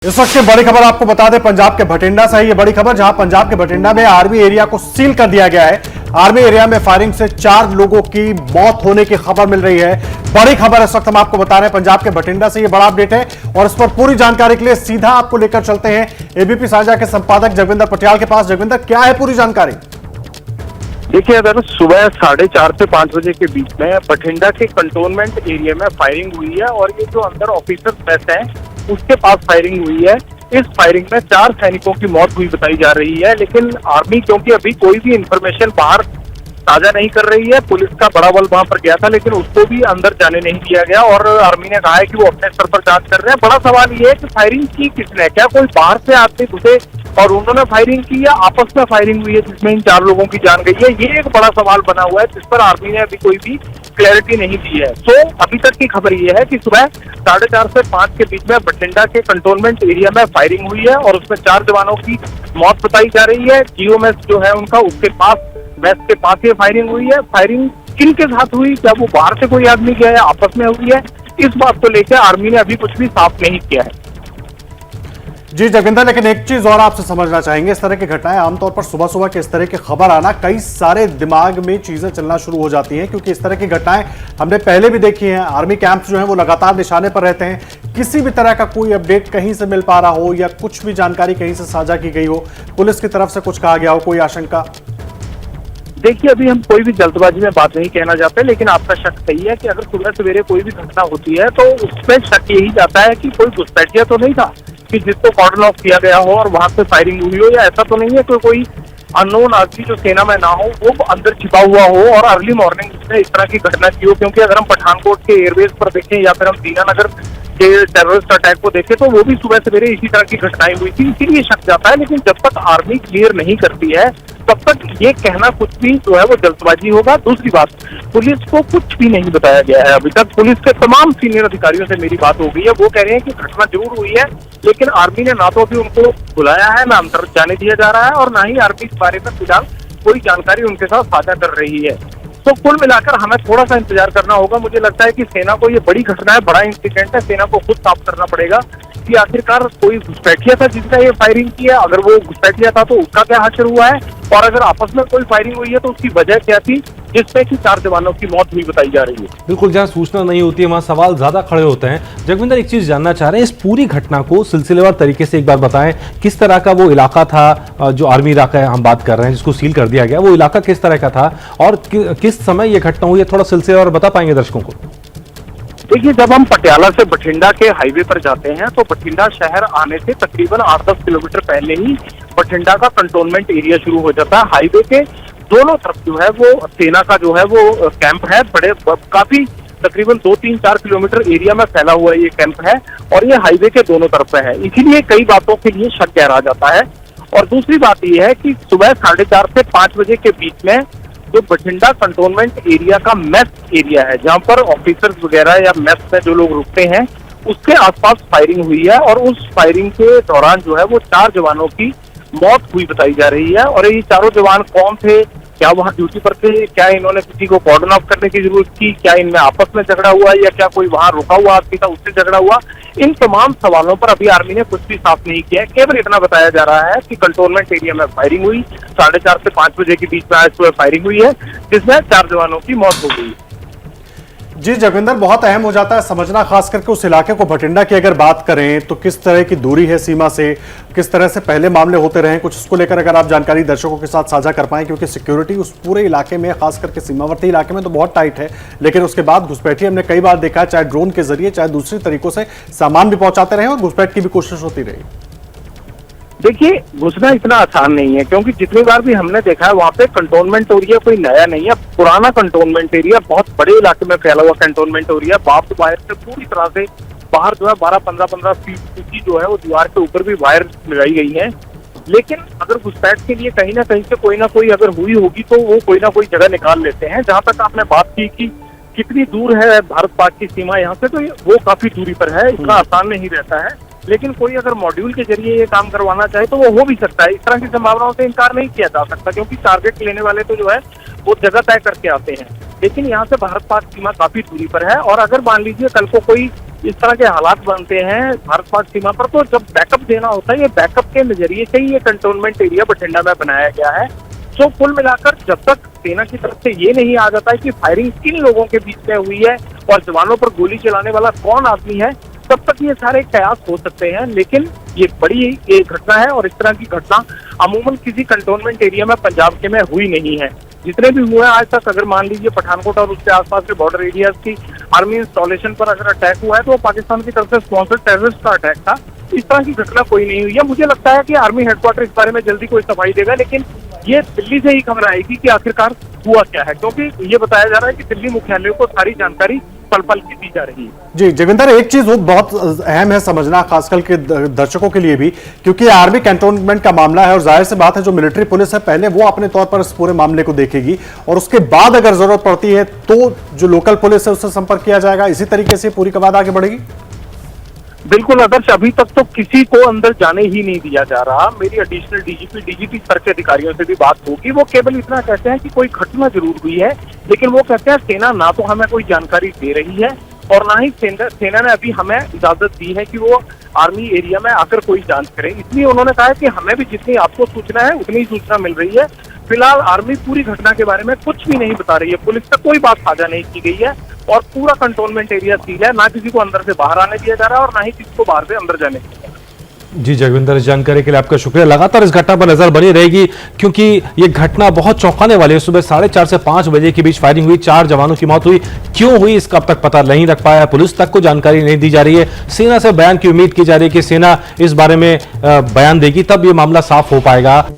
इस वक्त की बड़ी खबर आपको बता दें, पंजाब के भटिंडा से है ये बड़ी खबर, जहां पंजाब के भटिंडा में आर्मी एरिया को सील कर दिया गया है। आर्मी एरिया में फायरिंग से 4 लोगों की मौत होने की खबर मिल रही है। बड़ी खबर इस वक्त हम आपको बता रहे हैं, पंजाब के भटिंडा से ये बड़ा अपडेट है और इस पर पूरी जानकारी के लिए सीधा आपको लेकर चलते हैं एबीपी साझा के संपादक जगविंदर पटियाल के पास। जगविंदर, क्या है पूरी जानकारी? देखिए, अगर सुबह 4:30 से 5 बजे के बीच में बठिंडा के कंटोनमेंट एरिया में फायरिंग हुई है और ये जो अंदर ऑफिसर्स बैठे हैं उसके पास फायरिंग हुई है। इस फायरिंग में 4 सैनिकों की मौत हुई बताई जा रही है, लेकिन आर्मी क्योंकि अभी कोई भी इंफॉर्मेशन बाहर साझा नहीं कर रही है, पुलिस का बड़ा बल वहां पर गया था लेकिन उसको भी अंदर जाने नहीं दिया गया और आर्मी ने कहा है कि वो अपने स्तर पर जांच कर रहे हैं। बड़ा सवाल ये है कि फायरिंग की किसने, क्या कोई बाहर से आदमी घुसे और उन्होंने फायरिंग की या आपस में फायरिंग हुई है जिसमें इन 4 लोगों की जान गई है? ये एक बड़ा सवाल बना हुआ है जिस पर आर्मी ने अभी कोई भी क्लैरिटी नहीं दी है। तो अभी तक की खबर ये है कि सुबह 4:30 से 5 के बीच में बठिंडा के कंटोनमेंट एरिया में फायरिंग हुई है और उसमें 4 जवानों की मौत बताई जा रही है। जीओमेस जो है उनका, उसके पास मैच के पास ये फायरिंग हुई है। फायरिंग किन के साथ हुई, क्या वो बाहर से कोई आदमी गया है, आपस में हुई है, इस बात को लेकर आर्मी ने अभी कुछ भी साफ नहीं किया है। जी जगविंदर, लेकिन एक चीज और आपसे समझना चाहेंगे, इस तरह की घटनाएं आमतौर पर सुबह सुबह के इस तरह की खबर आना, कई सारे दिमाग में चीजें चलना शुरू हो जाती हैं, क्योंकि इस तरह की घटनाएं हमने पहले भी देखी हैं। आर्मी कैंप्स जो हैं वो लगातार निशाने पर रहते हैं। किसी भी तरह का कोई अपडेट कहीं से मिल पा रहा हो या कुछ भी जानकारी कहीं से साझा की गई हो, पुलिस की तरफ से कुछ कहा गया हो, कोई आशंका? देखिए, अभी हम कोई भी जल्दबाजी में बात नहीं कहना चाहते, लेकिन आपका शक सही है कि अगर सुबह सवेरे कोई भी घटना होती है तो उसमें शक यही जाता है कि कोई घुसपैठिया तो नहीं था कि जिसको कॉर्डन ऑफ किया गया हो और वहां से फायरिंग हुई हो, या ऐसा तो नहीं है कि कोई अननोन आदमी जो सेना में ना हो वो अंदर छिपा हुआ हो और अर्ली मॉर्निंग उसने इस तरह की घटना की हो। क्योंकि अगर हम पठानकोट के एयरबेस पर देखें या फिर हम दीनानगर के टेररिस्ट अटैक को देखें तो वो भी सुबह सवेरे इसी तरह की घटनाएं हुई थी, इसीलिए शक जाता है। लेकिन जब तक आर्मी क्लियर नहीं करती है तब तक ये कहना कुछ भी जो है वो जल्दबाजी होगा। दूसरी बात, पुलिस को कुछ भी नहीं बताया गया है अभी तक। पुलिस के तमाम सीनियर अधिकारियों से मेरी बात हो गई है, वो कह रहे हैं कि घटना जरूर हुई है, लेकिन आर्मी ने ना तो अभी उनको बुलाया है, ना अंदर जाने दिया जा रहा है और ना ही आर्मी इस बारे में फिलहाल कोई जानकारी उनके साथ साझा कर रही है। तो कुल मिलाकर हमें थोड़ा सा इंतजार करना होगा। मुझे लगता है कि सेना को ये बड़ी घटना है, बड़ा इंसिडेंट है, सेना को खुद साफ करना पड़ेगा कि आखिरकार कोई घुसपैठिया था जिसने ये फायरिंग की है। अगर वो घुसपैठिया था तो उसका क्या हश्र हुआ है, और अगर आपस में कोई फायरिंग हुई है तो उसकी वजह क्या थी जिसमें कि 4 जवानों की मौत हुई बताई जा रही है। बिल्कुल, जहां सूचना नहीं होती है वहां सवाल ज्यादा खड़े होते हैं। जगविंदर, एक चीज जानना चाह रहे हैं, इस पूरी घटना को सिलसिलेवार तरीके से एक बार बताएं, किस तरह का वो इलाका था जो आर्मी इलाका हम बात कर रहे हैं जिसको सील कर दिया गया, वो इलाका किस तरह का था और किस समय ये घटना हुई है, थोड़ा सिलसिलेवार बता पाएंगे दर्शकों को? देखिए, जब हम पटियाला से बठिंडा के हाईवे पर जाते हैं तो बठिंडा शहर आने से तकरीबन 8-10 किलोमीटर पहले ही बठिंडा का कंटोनमेंट एरिया शुरू हो जाता है। हाईवे के दोनों तरफ जो है वो सेना का जो है वो कैंप है, बड़े काफी तकरीबन 2-3-4 किलोमीटर एरिया में फैला हुआ ये कैंप है और ये हाईवे के दोनों तरफ है, इसीलिए कई बातों के लिए शक गहरा जाता है। और दूसरी बात यह है कि सुबह 4:30 से 5 बजे के बीच में जो बठिंडा कंटोनमेंट एरिया का मेस एरिया है, जहां पर ऑफिसर्स वगैरह या मेस में जो लोग रुकते हैं, उसके आसपास फायरिंग हुई है और उस फायरिंग के दौरान जो है वो 4 जवानों की मौत हुई बताई जा रही है। और ये चारों जवान कौन थे, क्या वहां ड्यूटी पर थे, क्या इन्होंने किसी को कॉर्डन ऑफ करने की जरूरत थी, क्या इनमें आपस में झगड़ा हुआ या क्या कोई वहां रुका हुआ आदमी था उससे झगड़ा हुआ, इन तमाम सवालों पर अभी आर्मी ने कुछ भी साफ नहीं किया है। केवल इतना बताया जा रहा है कि कंटोनमेंट एरिया में फायरिंग हुई, 4:30 से 5 बजे के बीच में आज सुबह फायरिंग हुई है जिसमें 4 जवानों की मौत हो गई। जी जगविंदर, बहुत अहम हो जाता है समझना, खास करके उस इलाके को, भटिंडा की अगर बात करें तो किस तरह की दूरी है सीमा से, किस तरह से पहले मामले होते रहे, कुछ उसको लेकर अगर आप जानकारी दर्शकों के साथ साझा कर पाएं, क्योंकि सिक्योरिटी उस पूरे इलाके में, खास करके सीमावर्ती इलाके में तो बहुत टाइट है, लेकिन उसके बाद घुसपैठी हमने कई बार देखा है, चाहे ड्रोन के जरिए चाहे दूसरे तरीकों से सामान भी पहुंचाते रहे और घुसपैठ की भी कोशिश होती रही। देखिए, घुसना इतना आसान नहीं है, क्योंकि जितनी बार भी हमने देखा है वहां पे कंटोनमेंट एरिया कोई नया नहीं है, पुराना कंटोनमेंट एरिया, बहुत बड़े इलाके में फैला हुआ कंटोनमेंट एरिया। बाप वायर से पूरी तरह से बाहर जो है 12-15 फीट ऊंची जो है वो दीवार के ऊपर भी वायर लगाई गई है। लेकिन अगर घुसपैठ के लिए कहीं ना कहीं से कोई ना कोई अगर हुई होगी तो वो कोई ना कोई जगह निकाल लेते हैं। जहां तक आपने बात की कि कितनी दूर है भारत पाक की सीमा यहाँ से, तो वो काफी दूरी पर है, इतना आसान नहीं रहता है। लेकिन कोई अगर मॉड्यूल के जरिए ये काम करवाना चाहे तो वो हो भी सकता है। इस तरह की संभावनाओं से इनकार नहीं किया जा सकता, क्योंकि टारगेट लेने वाले तो जो है वो जगह तय करके आते हैं। लेकिन यहाँ से भारत पाक सीमा काफी दूरी पर है और अगर मान लीजिए कल को कोई इस तरह के हालात बनते हैं भारत पाक सीमा पर, तो जब बैकअप देना होता है, ये बैकअप के नजरिए से ही ये कंटोनमेंट एरिया बठिंडा में बनाया गया है। तो कुल मिलाकर जब तक सेना की तरफ से ये नहीं आ जाता है कि फायरिंग किन लोगों के बीच में हुई है और जवानों पर गोली चलाने वाला कौन आदमी है, तब तक ये सारे कयास हो सकते हैं। लेकिन ये बड़ी एक घटना है और इस तरह की घटना अमूमन किसी कंटोनमेंट एरिया में पंजाब के में हुई नहीं है। जितने भी हुए आज तक, अगर मान लीजिए पठानकोट और उसके आसपास के बॉर्डर एरियाज की आर्मी इंस्टॉलेशन पर अगर अटैक हुआ है तो वो पाकिस्तान की तरफ से स्पॉन्सर्ड टेररिस्ट का अटैक था। इस तरह की घटना कोई नहीं हुई है। मुझे लगता है कि आर्मी हेडक्वार्टर इस बारे में जल्दी कोई सफाई देगा, लेकिन ये दिल्ली से ही खबर आएगी कि आखिरकार हुआ क्या है, क्योंकि ये बताया जा रहा है कि दिल्ली मुख्यालय को सारी जानकारी पल पल की दी जा रही है। जी जगविंदर, एक चीज वो बहुत अहम है समझना, खासकर के दर्शकों के लिए भी, क्योंकि आर्मी कैंटोनमेंट का मामला है और जाहिर सी बात है जो मिलिट्री पुलिस है पहले वो अपने तौर पर इस पूरे मामले को देखेगी और उसके बाद अगर जरूरत पड़ती है तो जो लोकल पुलिस है उससे संपर्क किया जाएगा। इसी तरीके से पूरी कवायद आगे बढ़ेगी। बिल्कुल आदर्श, अभी तक तो किसी को अंदर जाने ही नहीं दिया जा रहा। मेरी एडिशनल डीजीपी स्तर के अधिकारियों से भी बात होगी, वो केवल इतना कहते हैं कि कोई घटना जरूर हुई है, लेकिन वो कहते हैं सेना ना तो हमें कोई जानकारी दे रही है और ना ही सेना ने अभी हमें इजाजत दी है कि वो आर्मी एरिया में आकर कोई जांच करे। इसलिए उन्होंने कहा है कि हमें भी जितनी आपको सूचना है उतनी ही सूचना मिल रही है। फिलहाल आर्मी पूरी घटना के बारे में कुछ भी नहीं बता रही है, पुलिस तक कोई बात साझा नहीं की गई है और पूरा कंटोनमेंट एरिया सील है। ना किसी को अंदर से बाहर आने दिया जा रहा है और ना ही किसी को बाहर से अंदर जाने दिया जा रहा है। जी जगविंदर, इस जानकारी के लिए आपका शुक्रिया। लगातार इस घटना पर नजर बनी रहेगी क्योंकि ये घटना बहुत चौंकाने वाली है। सुबह 4:30 से 5 बजे के बीच फायरिंग हुई, 4 जवानों की मौत हुई। क्यों हुई इसका अब तक पता नहीं लग पाया, पुलिस तक को जानकारी नहीं दी जा रही है। सेना से बयान की उम्मीद की जा रही है कि सेना इस बारे में बयान देगी, तब ये मामला साफ हो पाएगा।